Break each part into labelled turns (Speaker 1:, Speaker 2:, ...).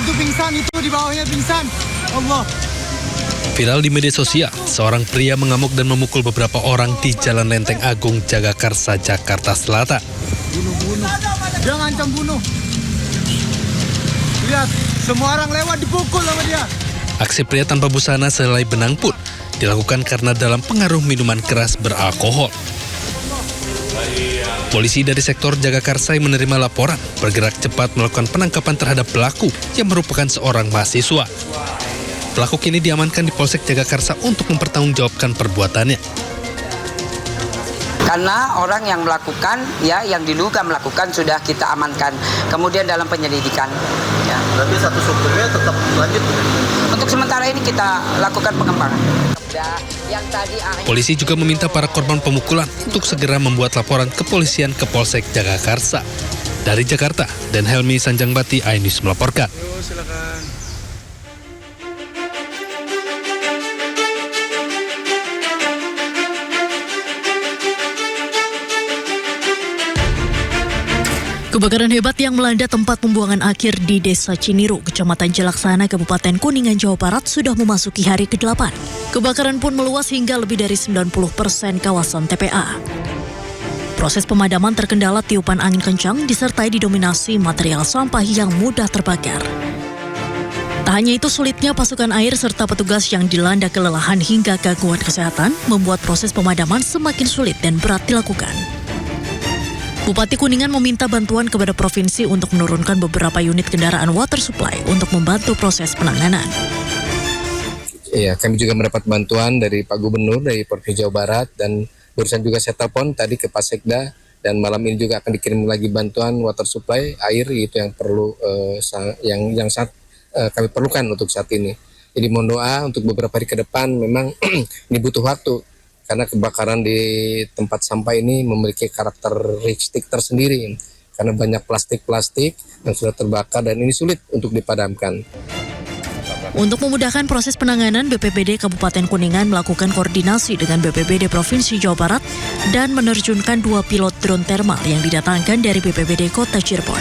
Speaker 1: Itu pingsan, itu di bawahnya pingsan. Allah.
Speaker 2: Viral di media sosial, seorang pria mengamuk dan memukul beberapa orang di Jalan Lenteng Agung, Jagakarsa, Jakarta Selatan.
Speaker 1: Bunuh. Dia ngancam bunuh. Lihat, semua orang lewat dipukul sama dia.
Speaker 2: Aksi pria tanpa busana sehelai benang pun dilakukan karena dalam pengaruh minuman keras beralkohol. Polisi dari sektor Jagakarsa yang menerima laporan bergerak cepat melakukan penangkapan terhadap pelaku yang merupakan seorang mahasiswa. Pelaku kini diamankan di Polsek Jagakarsa untuk mempertanggungjawabkan perbuatannya.
Speaker 3: Karena orang yang melakukan, yang diduga melakukan sudah kita amankan. Kemudian dalam penyelidikan. Ya.
Speaker 4: Berarti satu supirnya tetap lanjut?
Speaker 3: Untuk sementara ini kita lakukan pengembangan.
Speaker 2: Polisi juga meminta para korban pemukulan untuk segera membuat laporan kepolisian ke Polsek Jagakarsa. Dari Jakarta, Dan Helmi Sanjangbati, iNews melaporkan.
Speaker 1: Silakan.
Speaker 5: Kebakaran hebat yang melanda tempat pembuangan akhir di Desa Ciniru, Kecamatan Jalaksana, Kabupaten Kuningan, Jawa Barat sudah memasuki hari ke-8. Kebakaran pun meluas hingga lebih dari 90% kawasan TPA. Proses pemadaman terkendala tiupan angin kencang disertai didominasi material sampah yang mudah terbakar. Tak hanya itu, sulitnya pasukan air serta petugas yang dilanda kelelahan hingga gangguan kesehatan membuat proses pemadaman semakin sulit dan berat dilakukan. Bupati Kuningan meminta bantuan kepada provinsi untuk menurunkan beberapa unit kendaraan water supply untuk membantu proses penanganan.
Speaker 6: Ya, kami juga mendapat bantuan dari Pak Gubernur dari Provinsi Jawa Barat dan barusan juga saya telepon tadi ke Pak Sekda dan malam ini juga akan dikirim lagi bantuan water supply air itu yang perlu yang saat kami perlukan untuk saat ini. Jadi mohon doa untuk beberapa hari ke depan memang ini butuh waktu. Karena kebakaran di tempat sampah ini memiliki karakteristik tersendiri karena banyak plastik-plastik yang sudah terbakar dan ini sulit untuk dipadamkan.
Speaker 5: Untuk memudahkan proses penanganan, BPBD Kabupaten Kuningan melakukan koordinasi dengan BPBD Provinsi Jawa Barat dan menerjunkan 2 pilot drone thermal yang didatangkan dari BPBD Kota Cirebon.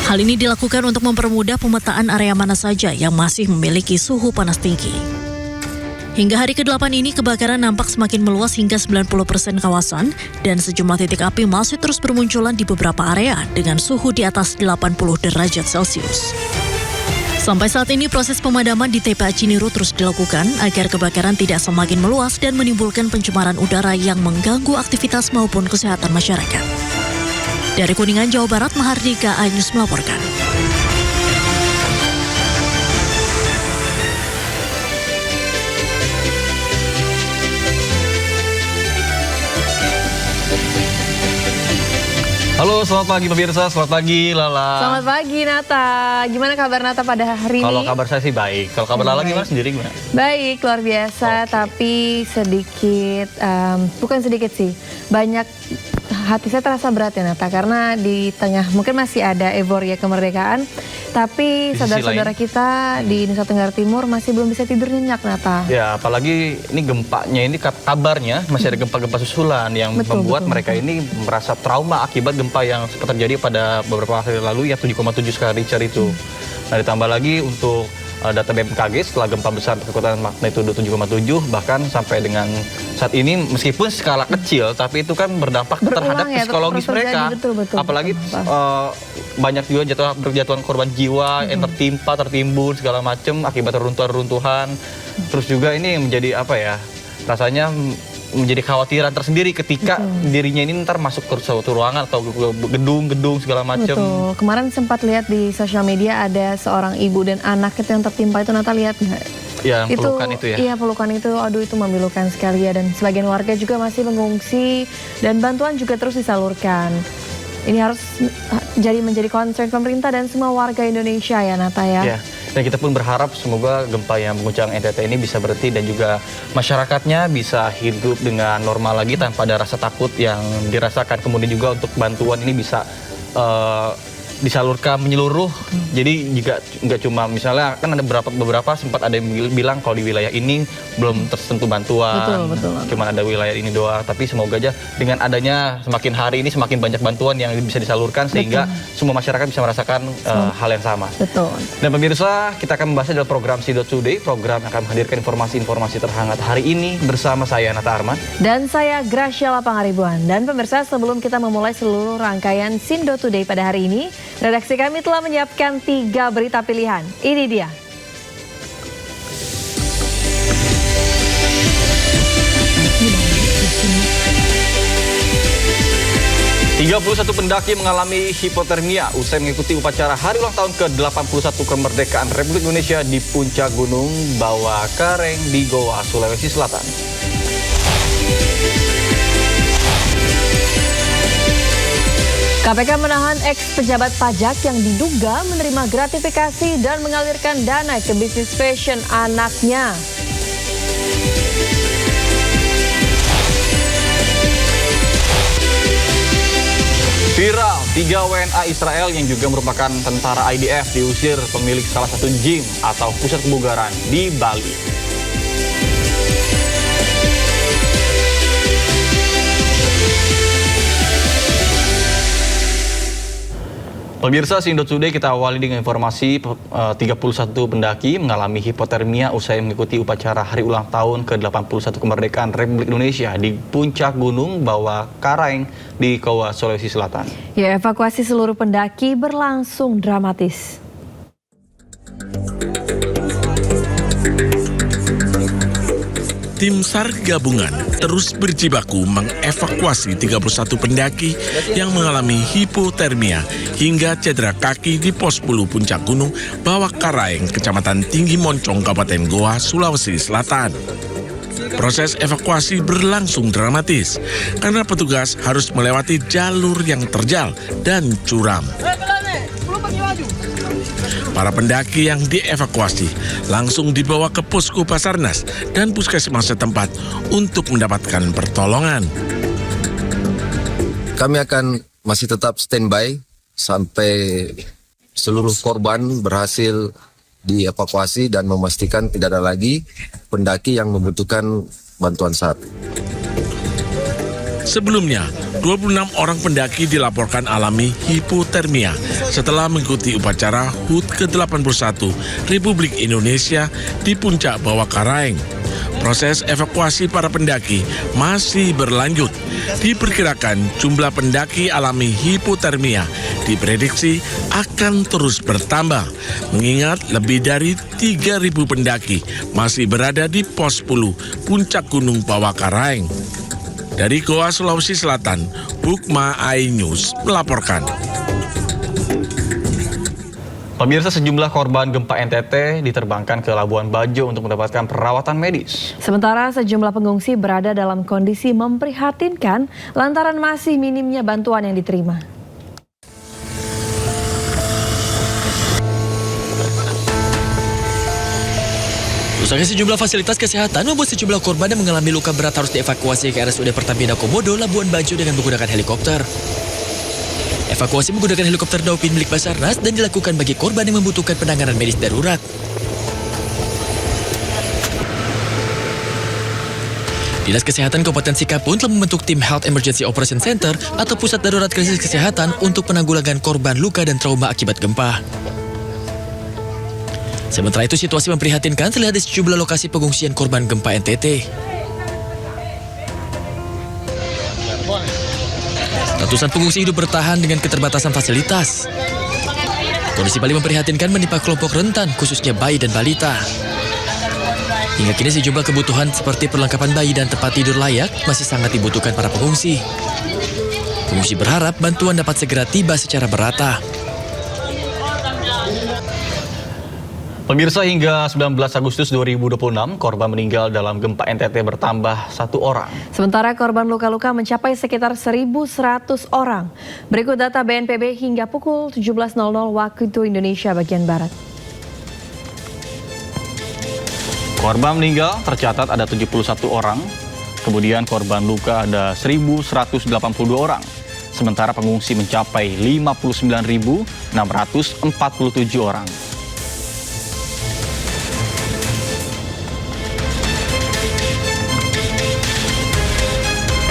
Speaker 5: Hal ini dilakukan untuk mempermudah pemetaan area mana saja yang masih memiliki suhu panas tinggi. Hingga hari ke-8 ini, kebakaran nampak semakin meluas hingga 90% kawasan dan sejumlah titik api masih terus bermunculan di beberapa area dengan suhu di atas 80 derajat Celcius. Sampai saat ini, proses pemadaman di TPA Ciniru terus dilakukan agar kebakaran tidak semakin meluas dan menimbulkan pencemaran udara yang mengganggu aktivitas maupun kesehatan masyarakat. Dari Kuningan, Jawa Barat, Mahardika, iNews melaporkan.
Speaker 4: Halo, selamat pagi pemirsa, selamat pagi Lala.
Speaker 7: Selamat pagi Nata. Gimana kabar Nata pada hari ini?
Speaker 4: Kalau kabar saya sih baik. Kalau kabar Lala gimana sendiri gimana?
Speaker 7: Baik, luar biasa. Tapi sedikit, bukan sedikit sih, banyak hati saya terasa berat ya Nata. Karena di tengah mungkin masih ada euforia kemerdekaan, tapi saudara-saudara kita di Nusa Tenggara Timur masih belum bisa tidur nyenyak Nata.
Speaker 4: Ya, apalagi ini gempanya ini kabarnya masih ada gempa-gempa susulan yang membuat mereka ini merasa trauma akibat gempa yang sempat terjadi pada beberapa hari lalu yang 7,7 skala Richter itu. Nah, ditambah lagi untuk data BMKG setelah gempa besar berkekuatan magnitudo 7,7 bahkan sampai dengan saat ini meskipun skala kecil tapi itu kan berdampak terhadap psikologis mereka.
Speaker 7: Betul.
Speaker 4: Apalagi banyak juga jatuhan korban jiwa yang tertimbun segala macam akibat reruntuhan. Terus juga ini menjadi apa ya? Rasanya menjadi khawatiran tersendiri ketika dirinya ini ntar masuk ke suatu ruangan atau gedung-gedung segala macam.
Speaker 7: Betul. Kemarin sempat lihat di sosial media ada seorang ibu dan anak itu yang tertimpa itu, Nata lihat nggak?
Speaker 4: Ya, pelukan itu ya.
Speaker 7: Iya, pelukan itu, aduh itu memilukan sekali ya. Dan sebagian warga juga masih mengungsi dan bantuan juga terus disalurkan. Ini harus menjadi concern pemerintah dan semua warga Indonesia ya, Nata ya.
Speaker 4: Ya. Dan kita pun berharap semoga gempa yang mengguncang NTT ini bisa berhenti dan juga masyarakatnya bisa hidup dengan normal lagi tanpa ada rasa takut yang dirasakan. Kemudian juga untuk bantuan ini bisa disalurkan menyeluruh. Jadi juga nggak cuma misalnya kan ada beberapa sempat ada yang bilang kalau di wilayah ini belum tersentuh bantuan.
Speaker 7: Betul.
Speaker 4: Cuma ada wilayah ini doang. Tapi semoga aja dengan adanya semakin hari ini semakin banyak bantuan yang bisa disalurkan sehingga semua masyarakat bisa merasakan hal yang sama.
Speaker 7: Betul.
Speaker 4: Dan pemirsa, kita akan membahasnya dalam program Sido Today, program yang akan menghadirkan informasi-informasi terhangat hari ini bersama saya Nata Arman.
Speaker 7: Dan saya Graciela Pangaribuan. Dan pemirsa, sebelum kita memulai seluruh rangkaian Sindo Today pada hari ini, redaksi kami telah menyiapkan 3 berita pilihan. Ini dia.
Speaker 4: Tiga 31 pendaki mengalami hipotermia usai mengikuti upacara hari ulang tahun ke-81 kemerdekaan Republik Indonesia di puncak Gunung Bawah Kareng di Goa, Sulawesi Selatan.
Speaker 7: KPK menahan ex-pejabat pajak yang diduga menerima gratifikasi dan mengalirkan dana ke bisnis fashion anaknya.
Speaker 4: Viral, 3 WNA Israel yang juga merupakan tentara IDF diusir pemilik salah satu gym atau pusat kebugaran di Bali. Pemirsa Sindo Today, kita awali dengan informasi 31 pendaki mengalami hipotermia usai mengikuti upacara hari ulang tahun ke-81 kemerdekaan Republik Indonesia di puncak Gunung Bawah Kareng di Goa, Sulawesi Selatan.
Speaker 7: Ya, evakuasi seluruh pendaki berlangsung dramatis.
Speaker 8: Tim SAR gabungan terus berjibaku mengevakuasi 31 pendaki yang mengalami hipotermia hingga cedera kaki di pos 10 puncak Gunung Bawah Kareng, Kecamatan Tinggi Moncong, Kabupaten Goa, Sulawesi Selatan. Proses evakuasi berlangsung dramatis karena petugas harus melewati jalur yang terjal dan curam. Para pendaki yang dievakuasi langsung dibawa ke posko Basarnas dan puskesmas setempat untuk mendapatkan pertolongan.
Speaker 6: Kami akan masih tetap standby sampai seluruh korban berhasil dievakuasi dan memastikan tidak ada lagi pendaki yang membutuhkan bantuan SAR.
Speaker 8: Sebelumnya, 26 orang pendaki dilaporkan alami hipotermia setelah mengikuti upacara HUT ke-81 Republik Indonesia di puncak Bawah Kareng. Proses evakuasi para pendaki masih berlanjut. Diperkirakan jumlah pendaki alami hipotermia diprediksi akan terus bertambah, mengingat lebih dari 3.000 pendaki masih berada di pos 10 puncak Gunung Bawah Kareng. Dari Goa, Sulawesi Selatan, Bukma iNews melaporkan.
Speaker 4: Pemirsa, sejumlah korban gempa NTT diterbangkan ke Labuan Bajo untuk mendapatkan perawatan medis.
Speaker 7: Sementara sejumlah pengungsi berada dalam kondisi memprihatinkan lantaran masih minimnya bantuan yang diterima.
Speaker 9: Rusaknya sejumlah fasilitas kesehatan membuat sejumlah korban yang mengalami luka berat harus dievakuasi ke RSUD Pertamina Komodo, Labuan Bajo dengan menggunakan helikopter. Evakuasi menggunakan helikopter Dauphin milik Basarnas dan dilakukan bagi korban yang membutuhkan penanganan medis darurat. Dinas Kesehatan Kabupaten Sikap pun telah membentuk tim Health Emergency Operation Center atau Pusat Darurat Krisis Kesehatan untuk penanggulangan korban luka dan trauma akibat gempa. Sementara itu, situasi memprihatinkan terlihat di sejumlah lokasi pengungsian korban gempa NTT. Ratusan pengungsi hidup bertahan dengan keterbatasan fasilitas. Kondisi Bali memprihatinkan menimpa kelompok rentan, khususnya bayi dan balita. Hingga kini sejumlah kebutuhan seperti perlengkapan bayi dan tempat tidur layak masih sangat dibutuhkan para pengungsi. Pengungsi berharap bantuan dapat segera tiba secara merata.
Speaker 4: Pemirsa, hingga 19 Agustus 2026, korban meninggal dalam gempa NTT bertambah 1 orang.
Speaker 7: Sementara korban luka-luka mencapai sekitar 1.100 orang. Berikut data BNPB hingga pukul 17.00 waktu Indonesia bagian Barat.
Speaker 4: Korban meninggal tercatat ada 71 orang, kemudian korban luka ada 1.182 orang. sementara pengungsi mencapai 59.647 orang.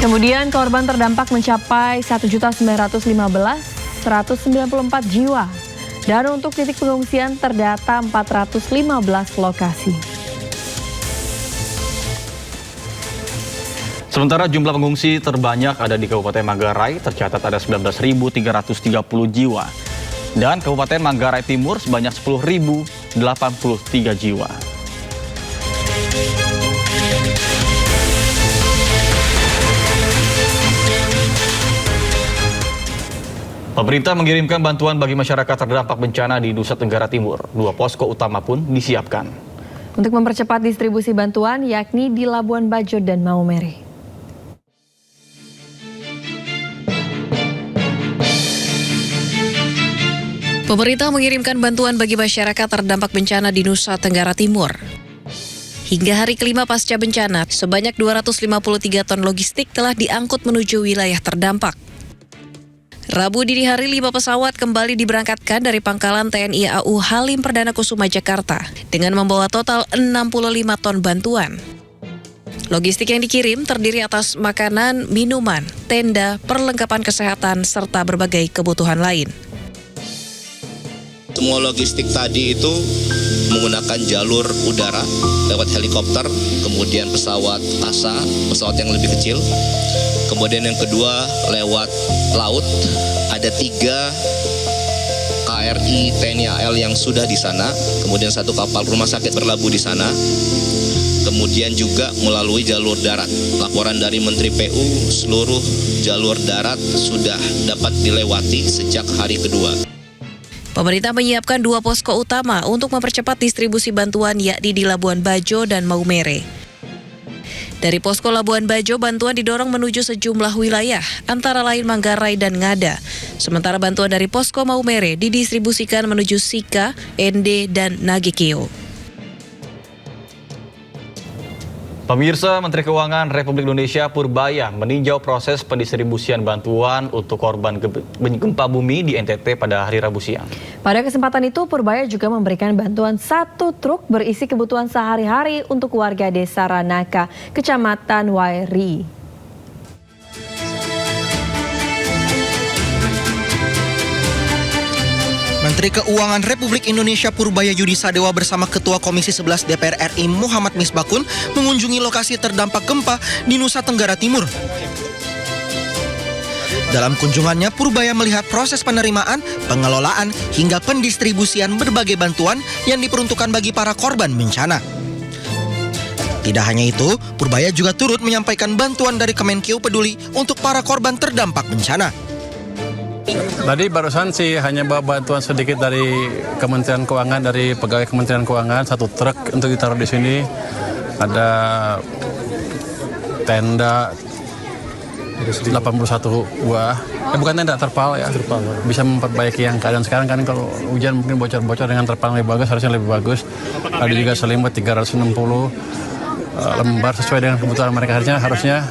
Speaker 7: Kemudian korban terdampak mencapai 1.915.194 jiwa. Dan untuk titik pengungsian terdata 415 lokasi.
Speaker 4: Sementara jumlah pengungsi terbanyak ada di Kabupaten Manggarai, tercatat ada 19.330 jiwa. Dan Kabupaten Manggarai Timur sebanyak 10.083 jiwa. Pemerintah mengirimkan bantuan bagi masyarakat terdampak bencana di Nusa Tenggara Timur. 2 posko utama pun disiapkan.
Speaker 7: Untuk mempercepat distribusi bantuan yakni di Labuan Bajo dan Maumere.
Speaker 5: Pemerintah mengirimkan bantuan bagi masyarakat terdampak bencana di Nusa Tenggara Timur. Hingga hari kelima pasca bencana, sebanyak 253 ton logistik telah diangkut menuju wilayah terdampak. Rabu dini hari 5 pesawat kembali diberangkatkan dari pangkalan TNI AU Halim Perdana Kusuma Jakarta dengan membawa total 65 ton bantuan. Logistik yang dikirim terdiri atas makanan, minuman, tenda, perlengkapan kesehatan, serta berbagai kebutuhan lain.
Speaker 10: Semua logistik tadi itu menggunakan jalur udara lewat helikopter, kemudian pesawat KASA, pesawat yang lebih kecil. Kemudian yang kedua lewat laut, ada 3 KRI TNI AL yang sudah di sana, kemudian 1 kapal rumah sakit berlabuh di sana. Kemudian juga melalui jalur darat. Laporan dari Menteri PU, seluruh jalur darat sudah dapat dilewati sejak hari kedua.
Speaker 5: Pemerintah menyiapkan 2 posko utama untuk mempercepat distribusi bantuan yakni di Labuan Bajo dan Maumere. Dari posko Labuan Bajo, bantuan didorong menuju sejumlah wilayah, antara lain Manggarai dan Ngada. Sementara bantuan dari posko Maumere didistribusikan menuju Sika, Ende, dan Nagekeo.
Speaker 4: Pemirsa, Menteri Keuangan Republik Indonesia Purbaya meninjau proses pendistribusian bantuan untuk korban gempa bumi di NTT pada hari Rabu siang.
Speaker 7: Pada kesempatan itu, Purbaya juga memberikan bantuan 1 truk berisi kebutuhan sehari-hari untuk warga desa Ranaka, Kecamatan Wairi.
Speaker 11: Menteri Keuangan Republik Indonesia Purbaya Yudi Sadewa bersama Ketua Komisi 11 DPR RI Muhammad Misbakun mengunjungi lokasi terdampak gempa di Nusa Tenggara Timur. Dalam kunjungannya, Purbaya melihat proses penerimaan, pengelolaan, hingga pendistribusian berbagai bantuan yang diperuntukkan bagi para korban bencana. Tidak hanya itu, Purbaya juga turut menyampaikan bantuan dari Kemenkeu Peduli untuk para korban terdampak bencana.
Speaker 12: Tadi barusan sih hanya bawa bantuan sedikit dari Kementerian Keuangan, dari pegawai Kementerian Keuangan, 1 truk untuk ditaruh di sini. Ada tenda 81 buah. Bukan tenda, terpal ya. Bisa memperbaiki yang keadaan sekarang kan, kalau hujan mungkin bocor-bocor, dengan terpal lebih bagus, harusnya lebih bagus. Ada juga selimut 360 lembar sesuai dengan kebutuhan mereka, harusnya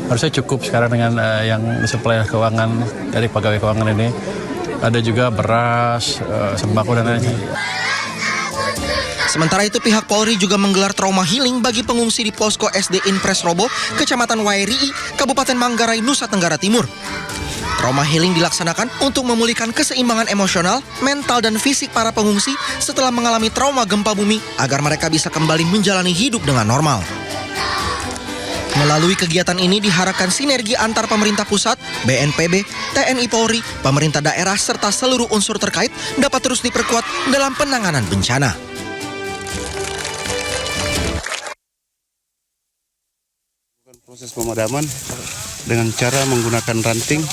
Speaker 12: cukup sekarang dengan yang disuplai keuangan dari pegawai keuangan ini. Ada juga beras, sembako dan lain-lain.
Speaker 11: Sementara itu, pihak Polri juga menggelar trauma healing bagi pengungsi di posko SD Impres Robo, Kecamatan Wairi, Kabupaten Manggarai, Nusa Tenggara Timur. Trauma healing dilaksanakan untuk memulihkan keseimbangan emosional, mental, dan fisik para pengungsi setelah mengalami trauma gempa bumi agar mereka bisa kembali menjalani hidup dengan normal. Melalui kegiatan ini diharapkan sinergi antar pemerintah pusat, BNPB, TNI Polri, pemerintah daerah, serta seluruh unsur terkait dapat terus diperkuat dalam penanganan bencana.
Speaker 13: Proses pemadaman dengan cara menggunakan ranting,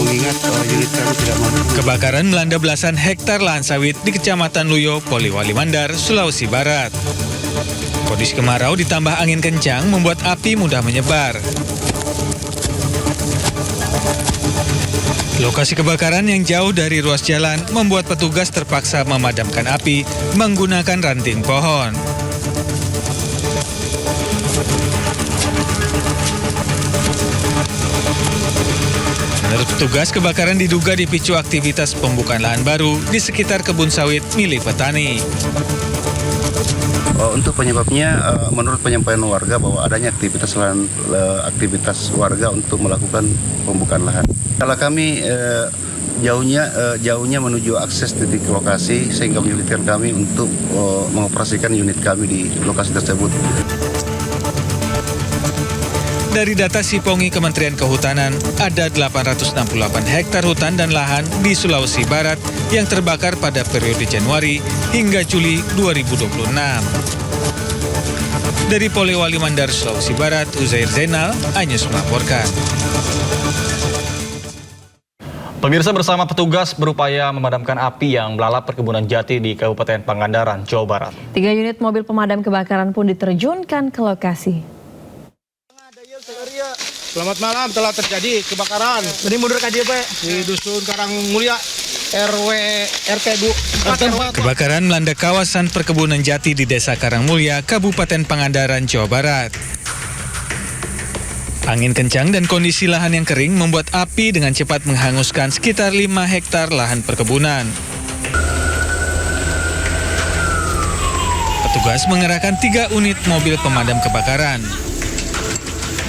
Speaker 13: mengingat unit kami tidak mampu.
Speaker 14: Kebakaran melanda belasan hektar lahan sawit di Kecamatan Luyo, Poliwali Mandar, Sulawesi Barat. Kondisi kemarau ditambah angin kencang membuat api mudah menyebar. Lokasi kebakaran yang jauh dari ruas jalan membuat petugas terpaksa memadamkan api menggunakan ranting pohon. Menurut petugas, kebakaran diduga dipicu aktivitas pembukaan lahan baru di sekitar kebun sawit milik petani.
Speaker 13: Untuk penyebabnya, menurut penyampaian warga bahwa adanya aktivitas warga untuk melakukan pembukaan lahan. Kalau kami jauhnya menuju akses titik lokasi, sehingga menyulitkan kami untuk mengoperasikan unit kami di lokasi tersebut.
Speaker 14: Dari data Sipongi Kementerian Kehutanan, ada 868 hektar hutan dan lahan di Sulawesi Barat yang terbakar pada periode Januari hingga Juli 2026. Dari Polewali Mandar, Sulawesi Barat, Uzair Zainal, Anyus melaporkan.
Speaker 4: Pemirsa, bersama petugas berupaya memadamkan api yang melalap perkebunan jati di Kabupaten Pangandaran, Jawa Barat.
Speaker 7: 3 unit mobil pemadam kebakaran pun diterjunkan ke lokasi.
Speaker 15: Selamat malam, telah terjadi kebakaran. Ini mundur ke dia, Pak. Di Dusun Karang Mulia, RW RT 4.
Speaker 14: Kebakaran melanda kawasan perkebunan jati di Desa Karangmulya, Kabupaten Pangandaran, Jawa Barat. Angin kencang dan kondisi lahan yang kering membuat api dengan cepat menghanguskan sekitar 5 hektar lahan perkebunan. Petugas mengerahkan 3 unit mobil pemadam kebakaran.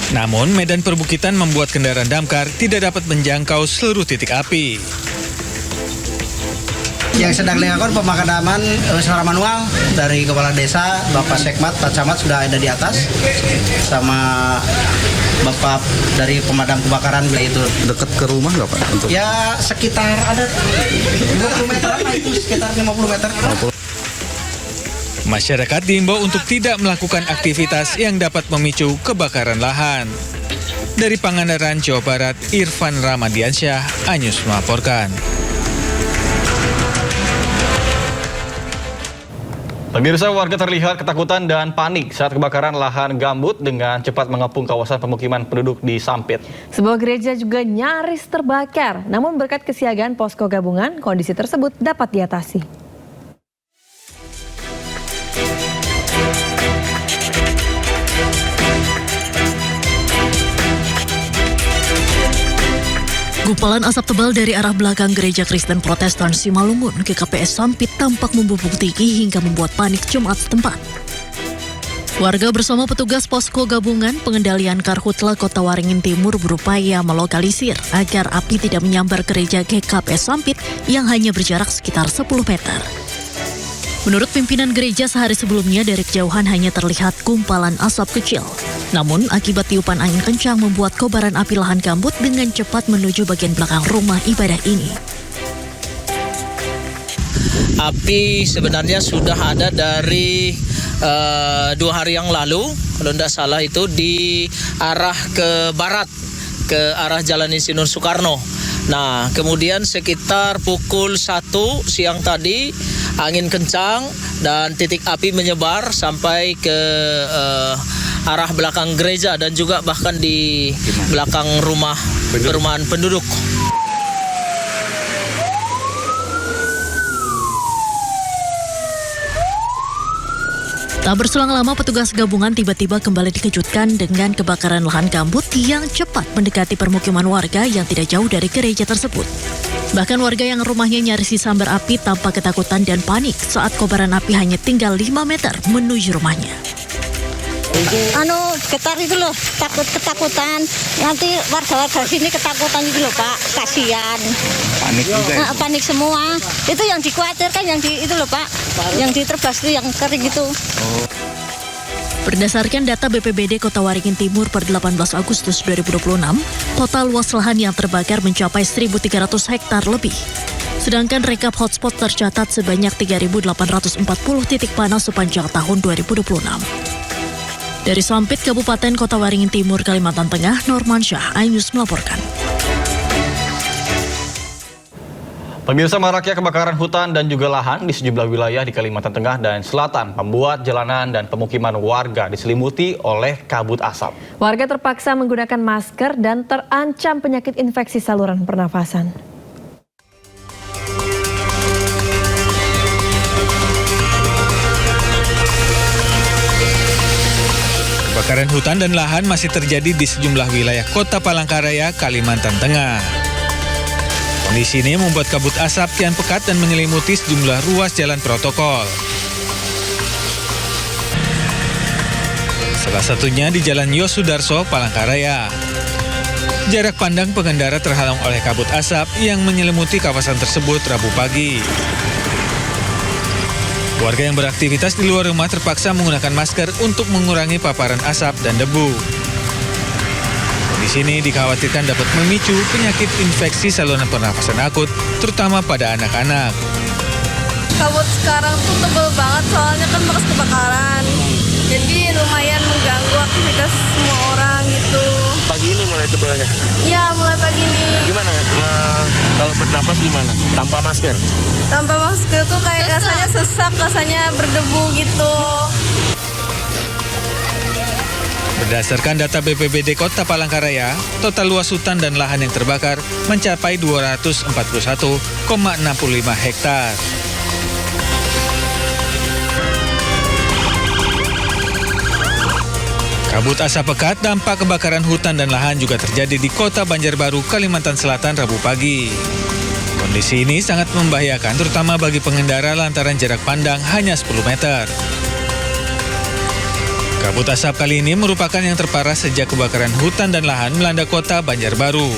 Speaker 14: Namun, medan perbukitan membuat kendaraan damkar tidak dapat menjangkau seluruh titik api.
Speaker 16: Yang sedang dilakukan pemadaman secara manual dari Kepala Desa, Bapak Sekmat, Pak Camat sudah ada di atas, sama Bapak dari pemadam kebakaran itu.
Speaker 13: Dekat ke rumah nggak Pak? Untuk...
Speaker 16: Ya sekitar ada 50 meter, itu sekitar 50 meter.
Speaker 14: Masyarakat diimbau untuk tidak melakukan aktivitas yang dapat memicu kebakaran lahan. Dari Pangandaran, Jawa Barat, Irfan Ramadiansyah, Anyus melaporkan.
Speaker 4: Pemirsa, warga terlihat ketakutan dan panik saat kebakaran lahan gambut dengan cepat mengepung kawasan pemukiman penduduk di Sampit.
Speaker 7: Sebuah gereja juga nyaris terbakar, namun berkat kesiagaan posko gabungan, kondisi tersebut dapat diatasi.
Speaker 5: Gumpalan asap tebal dari arah belakang Gereja Kristen Protestan Simalungun ke KPS Sampit tampak membubuk tinggi hingga membuat panik jemaat setempat. Warga bersama petugas posko gabungan pengendalian Karhutla Kota Waringin Timur berupaya melokalisir agar api tidak menyambar gereja KPS Sampit yang hanya berjarak sekitar 10 meter. Menurut pimpinan gereja, sehari sebelumnya dari kejauhan hanya terlihat gumpalan asap kecil. Namun, akibat tiupan angin kencang membuat kobaran api lahan gambut dengan cepat menuju bagian belakang rumah ibadah ini.
Speaker 17: Api sebenarnya sudah ada dari 2 hari yang lalu, kalau tidak salah itu di arah ke barat, ke arah Jalan Insinyur Soekarno. Nah, kemudian sekitar pukul 1 siang tadi, angin kencang dan titik api menyebar sampai ke arah belakang gereja dan juga bahkan di belakang perumahan penduduk.
Speaker 5: Tak berselang lama, petugas gabungan tiba-tiba kembali dikejutkan dengan kebakaran lahan gambut yang cepat mendekati permukiman warga yang tidak jauh dari gereja tersebut. Bahkan warga yang rumahnya nyaris disambar api tampak ketakutan dan panik saat kobaran api hanya tinggal 5 meter menuju rumahnya.
Speaker 18: Getar itu loh, ketakutan. Nanti warga-warga sini ketakutan itu loh Pak, kasihan.
Speaker 13: Panik juga ya?
Speaker 18: Panik semua. Itu yang dikhawatirkan itu loh Pak, yang diterbas itu yang kering itu.
Speaker 5: Berdasarkan data BPBD Kota Waringin Timur per 18 Agustus 2026, total luas lahan yang terbakar mencapai 1.300 hektar lebih. Sedangkan rekap hotspot tercatat sebanyak 3.840 titik panas sepanjang tahun 2026. Dari Sampit, Kabupaten Kota Waringin Timur, Kalimantan Tengah, Norman Syah, iNews melaporkan.
Speaker 4: Pemirsa, maraknya kebakaran hutan dan juga lahan di sejumlah wilayah di Kalimantan Tengah dan Selatan membuat jalanan dan pemukiman warga diselimuti oleh kabut asap.
Speaker 7: Warga terpaksa menggunakan masker dan terancam penyakit infeksi saluran pernafasan.
Speaker 14: Kebakaran hutan dan lahan masih terjadi di sejumlah wilayah Kota Palangkaraya, Kalimantan Tengah. Kondisi ini membuat kabut asap kian pekat dan menyelimuti sejumlah ruas jalan protokol. Salah satunya di Jalan Yosudarso, Palangkaraya. Jarak pandang pengendara terhalang oleh kabut asap yang menyelimuti kawasan tersebut Rabu pagi. Warga yang beraktivitas di luar rumah terpaksa menggunakan masker untuk mengurangi paparan asap dan debu. Di sini dikhawatirkan dapat memicu penyakit infeksi saluran pernafasan akut, terutama pada anak-anak.
Speaker 19: Kabut sekarang tuh tebal banget, soalnya kan bekas kebakaran. Jadi lumayan mengganggu aktivitas semua orang gitu.
Speaker 8: Pagi ini mulai tebalnya?
Speaker 19: Ya, mulai pagi ini.
Speaker 8: Gimana? Kalau bernapas gimana? Tanpa masker?
Speaker 19: Tanpa masker tuh kayak rasanya sesak, rasanya berdebu gitu.
Speaker 14: Berdasarkan data BPBD Kota Palangkaraya, total luas hutan dan lahan yang terbakar mencapai 241,65 hektar. Kabut asap pekat dampak kebakaran hutan dan lahan juga terjadi di Kota Banjarbaru, Kalimantan Selatan Rabu pagi. Kondisi ini sangat membahayakan terutama bagi pengendara lantaran jarak pandang hanya 10 meter. Kabut asap kali ini merupakan yang terparah sejak kebakaran hutan dan lahan melanda Kota Banjarbaru.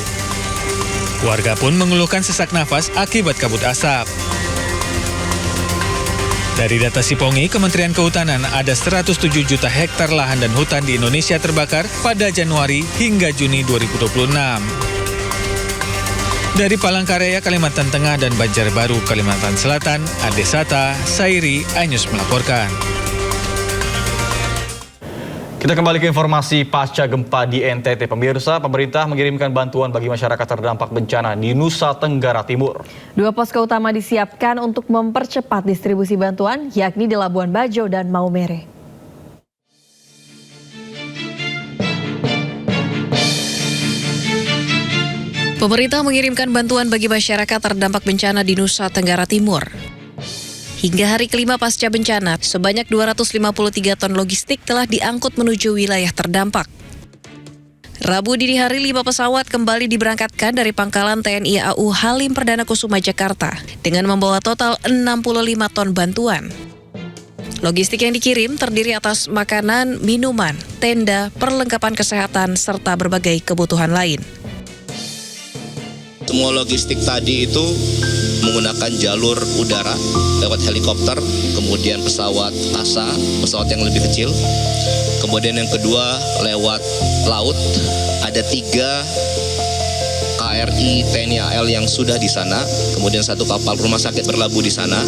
Speaker 14: Warga pun mengeluhkan sesak nafas akibat kabut asap. Dari data Sipongi, Kementerian Kehutanan ada 107 juta hektar lahan dan hutan di Indonesia terbakar pada Januari hingga Juni 2026. Dari Palangkaraya, Kalimantan Tengah dan Banjarbaru, Kalimantan Selatan, Adesata Sairi, iNews melaporkan.
Speaker 4: Kita kembali ke informasi pasca gempa di NTT. Pemirsa, pemerintah mengirimkan bantuan bagi masyarakat terdampak bencana di Nusa Tenggara Timur.
Speaker 7: 2 posko utama disiapkan untuk mempercepat distribusi bantuan, yakni di Labuan Bajo dan Maumere.
Speaker 5: Pemerintah mengirimkan bantuan bagi masyarakat terdampak bencana di Nusa Tenggara Timur. Hingga hari kelima pasca bencana, sebanyak 253 ton logistik telah diangkut menuju wilayah terdampak. Rabu dini hari 5 pesawat kembali diberangkatkan dari pangkalan TNI AU Halim Perdana Kusuma Jakarta dengan membawa total 65 ton bantuan. Logistik yang dikirim terdiri atas makanan, minuman, tenda, perlengkapan kesehatan, serta berbagai kebutuhan lain.
Speaker 10: Semua logistik tadi itu menggunakan jalur udara lewat helikopter, kemudian pesawat KASA, pesawat yang lebih kecil. Kemudian yang kedua lewat laut, ada 3 KRI TNI AL yang sudah di sana, kemudian 1 kapal rumah sakit berlabuh di sana.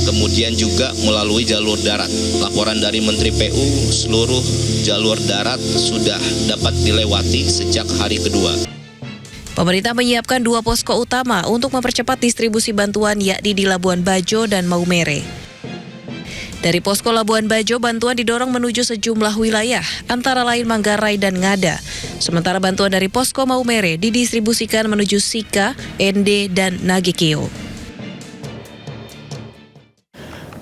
Speaker 10: Kemudian juga melalui jalur darat. Laporan dari Menteri PU, seluruh jalur darat sudah dapat dilewati sejak hari kedua.
Speaker 5: Pemerintah menyiapkan 2 posko utama untuk mempercepat distribusi bantuan, yakni di Labuan Bajo dan Maumere. Dari posko Labuan Bajo, bantuan didorong menuju sejumlah wilayah, antara lain Manggarai dan Ngada. Sementara bantuan dari posko Maumere didistribusikan menuju Sika, Ende, dan Nagekeo.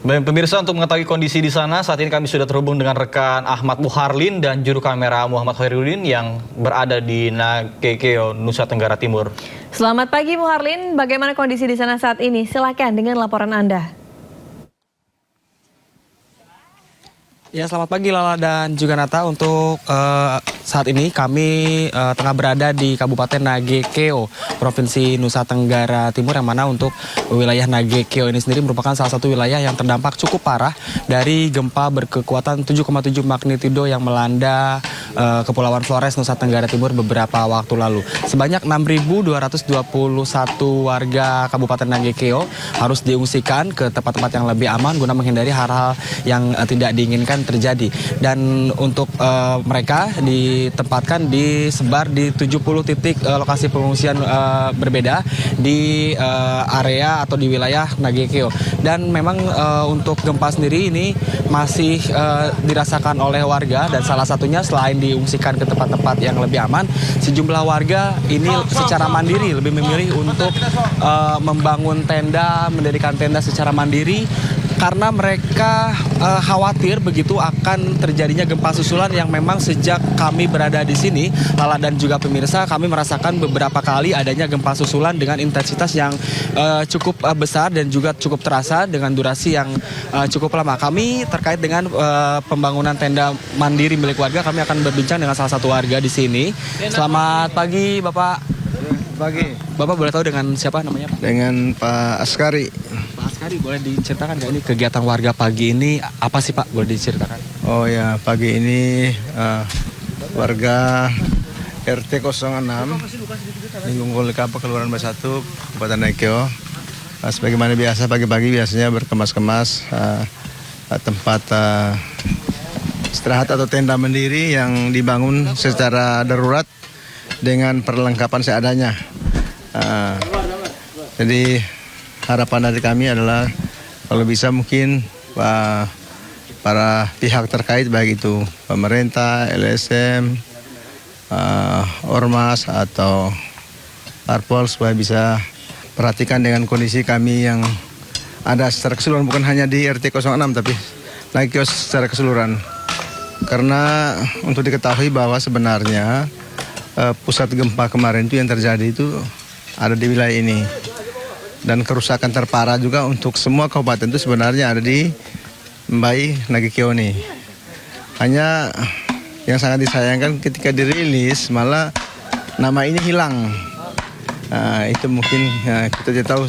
Speaker 4: Baik, pemirsa, untuk mengetahui kondisi di sana, saat ini kami sudah terhubung dengan rekan Ahmad Muharlin dan juru kamera Muhammad Khairuddin yang berada di Nagekeo, Nusa Tenggara Timur.
Speaker 7: Selamat pagi Muharlin, bagaimana kondisi di sana saat ini? Silakan dengan laporan Anda.
Speaker 20: Ya, selamat pagi Lala dan juga Nata. Untuk saat ini kami tengah berada di Kabupaten Nagekeo, Provinsi Nusa Tenggara Timur, yang mana untuk wilayah Nagekeo ini sendiri merupakan salah satu wilayah yang terdampak cukup parah dari gempa berkekuatan 7,7 magnitudo yang melanda Kepulauan Flores, Nusa Tenggara Timur beberapa waktu lalu. Sebanyak 6.221 warga Kabupaten Nagekeo harus diungsikan ke tempat-tempat yang lebih aman guna menghindari hal-hal yang tidak diinginkan terjadi. Dan untuk mereka ditempatkan disebar di 70 titik lokasi pengungsian berbeda di area atau di wilayah Nagekeo. Dan memang untuk gempa sendiri ini masih dirasakan oleh warga, dan salah satunya selain diungsikan ke tempat-tempat yang lebih aman, sejumlah warga ini secara mandiri lebih memilih untuk membangun tenda, mendirikan tenda secara mandiri karena mereka khawatir begitu akan terjadinya gempa susulan yang memang sejak kami berada di sini, Lala dan juga pemirsa, kami merasakan beberapa kali adanya gempa susulan dengan intensitas yang cukup besar dan juga cukup terasa dengan durasi yang cukup lama. Kami terkait dengan pembangunan tenda mandiri milik warga, kami akan berbincang dengan salah satu warga di sini. Selamat pagi, Bapak.
Speaker 21: Pagi.
Speaker 20: Bapak boleh tahu dengan siapa namanya, Pak?
Speaker 21: Dengan Pak Askari.
Speaker 20: Pak Askari, boleh diceritakan nggak ini kegiatan warga pagi ini apa sih, Pak? Boleh diceritakan?
Speaker 21: Oh ya, pagi ini warga RT 06 Lingkungan Kapal Kelurahan B1 Kabupaten Nagekeo. Sebagaimana biasa pagi-pagi biasanya berkemas-kemas tempat istirahat atau tenda mandiri yang dibangun secara darurat dengan perlengkapan seadanya. Jadi harapan dari kami adalah kalau bisa mungkin para pihak terkait baik itu pemerintah, LSM, Ormas atau Parpol supaya bisa perhatikan dengan kondisi kami yang ada secara keseluruhan, bukan hanya di RT 06 tapi Nagekeo secara keseluruhan. Karena untuk diketahui bahwa sebenarnya pusat gempa kemarin itu yang terjadi itu ada di wilayah ini. Dan kerusakan terparah juga untuk semua kabupaten itu sebenarnya ada di Mbai Nagekeo ini. Hanya yang sangat disayangkan ketika dirilis malah nama ini hilang. Itu mungkin kita tidak tahu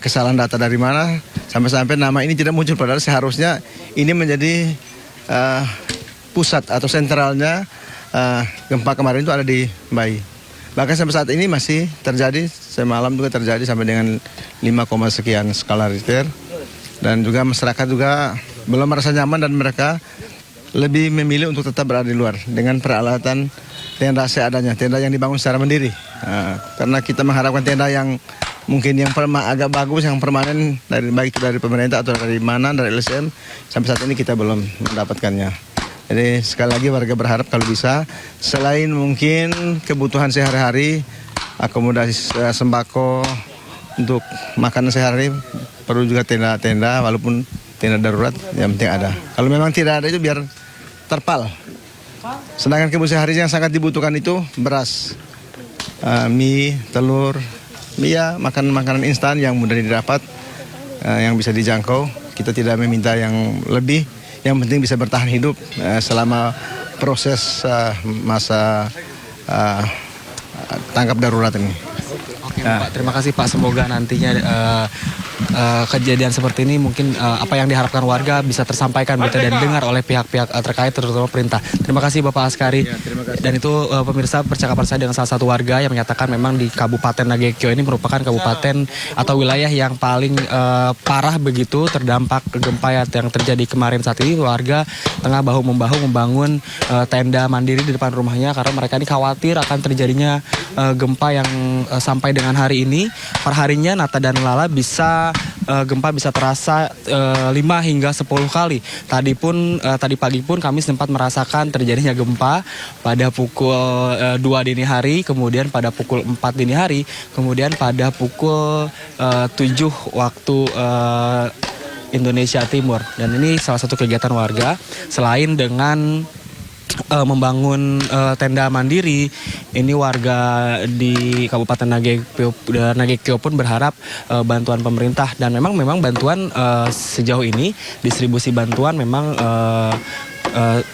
Speaker 21: kesalahan data dari mana sampai-sampai nama ini tidak muncul, padahal seharusnya ini menjadi pusat atau sentralnya gempa kemarin itu ada di Mbai. Bahkan sampai saat ini masih terjadi, semalam juga terjadi sampai dengan 5, sekian skala Richter. Dan juga masyarakat juga belum merasa nyaman dan mereka lebih memilih untuk tetap berada di luar dengan peralatan tenda seadanya, tenda yang dibangun secara mandiri. Karena kita mengharapkan tenda yang mungkin yang agak bagus, yang permanen, baik itu dari pemerintah atau dari mana, dari LSM, sampai saat ini kita belum mendapatkannya. Jadi sekali lagi warga berharap kalau bisa, selain mungkin kebutuhan sehari-hari, akomodasi sembako, untuk makanan sehari-hari, perlu juga tenda-tenda, walaupun tenda darurat, yang penting ada. Kalau memang tidak ada itu biar terpal. Sedangkan kebutuhan sehari yang sangat dibutuhkan itu beras, mie, telur, ya makanan-makanan instan yang mudah didapat, yang bisa dijangkau. Kita tidak meminta yang lebih, yang penting bisa bertahan hidup selama proses masa tanggap darurat ini.
Speaker 20: Oke, Pak, terima kasih Pak. Semoga nantinya kejadian seperti ini mungkin apa yang diharapkan warga bisa tersampaikan dan dengar oleh pihak-pihak terkait, terutama perintah. Terima kasih Bapak Askari.
Speaker 21: Ya, terima kasih.
Speaker 20: Dan itu pemirsa percakapan saya dengan salah satu warga yang menyatakan memang di Kabupaten Nagekeo ini merupakan kabupaten atau wilayah yang paling parah begitu terdampak gempa yang terjadi kemarin. Saat ini warga tengah bahu-membahu membangun tenda mandiri di depan rumahnya karena mereka ini khawatir akan terjadinya gempa yang sampai dengan hari ini. Perharinya Nata dan Lala gempa bisa terasa 5 hingga 10 kali. Tadi pagi pun kami sempat merasakan terjadinya gempa pada pukul 2 dini hari, kemudian pada pukul 4 dini hari, kemudian pada pukul 7 waktu Indonesia Timur. Dan ini salah satu kegiatan warga selain dengan membangun tenda mandiri. Ini warga di Kabupaten Nagekeo pun berharap bantuan pemerintah, dan memang bantuan sejauh ini distribusi bantuan memang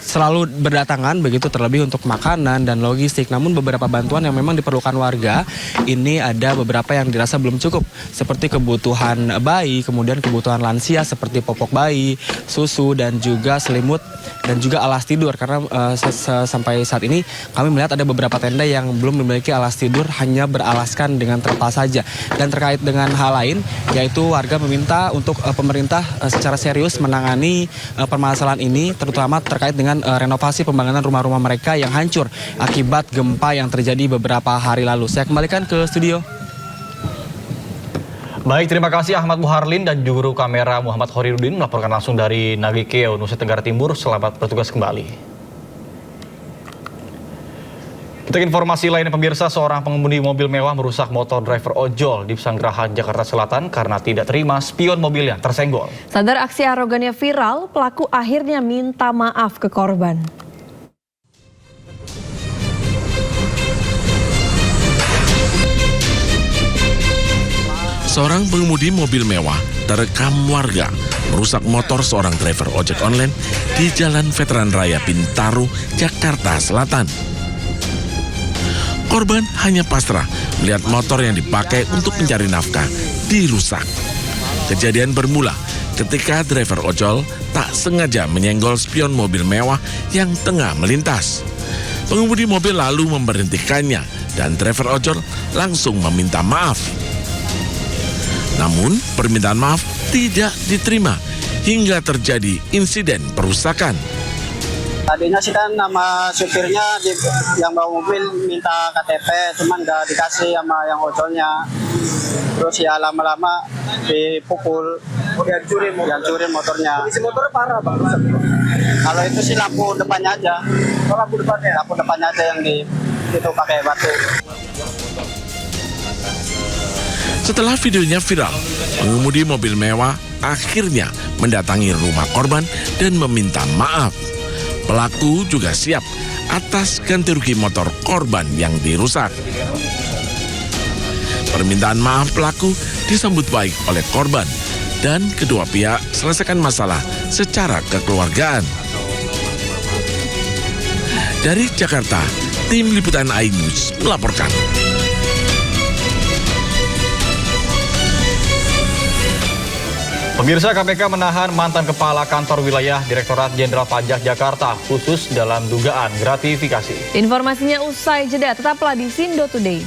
Speaker 20: selalu berdatangan begitu, terlebih untuk makanan dan logistik. Namun beberapa bantuan yang memang diperlukan warga ini ada beberapa yang dirasa belum cukup, seperti kebutuhan bayi, kemudian kebutuhan lansia seperti popok bayi, susu, dan juga selimut dan juga alas tidur. Karena sampai saat ini kami melihat ada beberapa tenda yang belum memiliki alas tidur, hanya beralaskan dengan terpal saja. Dan terkait dengan hal lain, yaitu warga meminta untuk pemerintah secara serius menangani permasalahan ini, terutama terkait dengan renovasi pembangunan rumah-rumah mereka yang hancur akibat gempa yang terjadi beberapa hari lalu. Saya kembalikan ke studio.
Speaker 4: Baik, terima kasih Ahmad Muharlin dan juru kamera Muhammad Khoriruddin melaporkan langsung dari Nagekeo, Nusa Tenggara Timur. Selamat bertugas kembali. Untuk informasi lainnya pemirsa, seorang pengemudi mobil mewah merusak motor driver ojol di Pesanggerahan, Jakarta Selatan karena tidak terima spion mobilnya tersenggol.
Speaker 7: Sadar aksi arogannya viral, pelaku akhirnya minta maaf ke korban.
Speaker 8: Seorang pengemudi mobil mewah terekam warga merusak motor seorang driver ojek online di Jalan Veteran Raya Bintaro, Jakarta Selatan. Korban hanya pasrah melihat motor yang dipakai untuk mencari nafkah dirusak. Kejadian bermula ketika driver ojol tak sengaja menyenggol spion mobil mewah yang tengah melintas. Pengemudi mobil lalu memberhentikannya dan driver ojol langsung meminta maaf. Namun, permintaan maaf tidak diterima hingga terjadi insiden perusakan.
Speaker 16: Tadinya sih kan nama supirnya yang bawa mobil minta KTP, cuman nggak dikasih sama yang ojolnya. Terus ya lama-lama dipukul, dihancurin motornya. Kondisi motornya parah bang. Kalau itu sih lampu depannya aja. Oh, lampu depannya aja yang itu pakai batu.
Speaker 8: Setelah videonya viral, pengemudi mobil mewah akhirnya mendatangi rumah korban dan meminta maaf. Pelaku juga siap atas ganti rugi motor korban yang dirusak. Permintaan maaf pelaku disambut baik oleh korban dan kedua pihak selesaikan masalah secara kekeluargaan. Dari Jakarta, tim liputan iNews melaporkan.
Speaker 4: Pemirsa, KPK menahan mantan Kepala Kantor Wilayah Direktorat Jenderal Pajak Jakarta khusus dalam dugaan gratifikasi.
Speaker 7: Informasinya usai jeda, tetaplah di Sindo Today.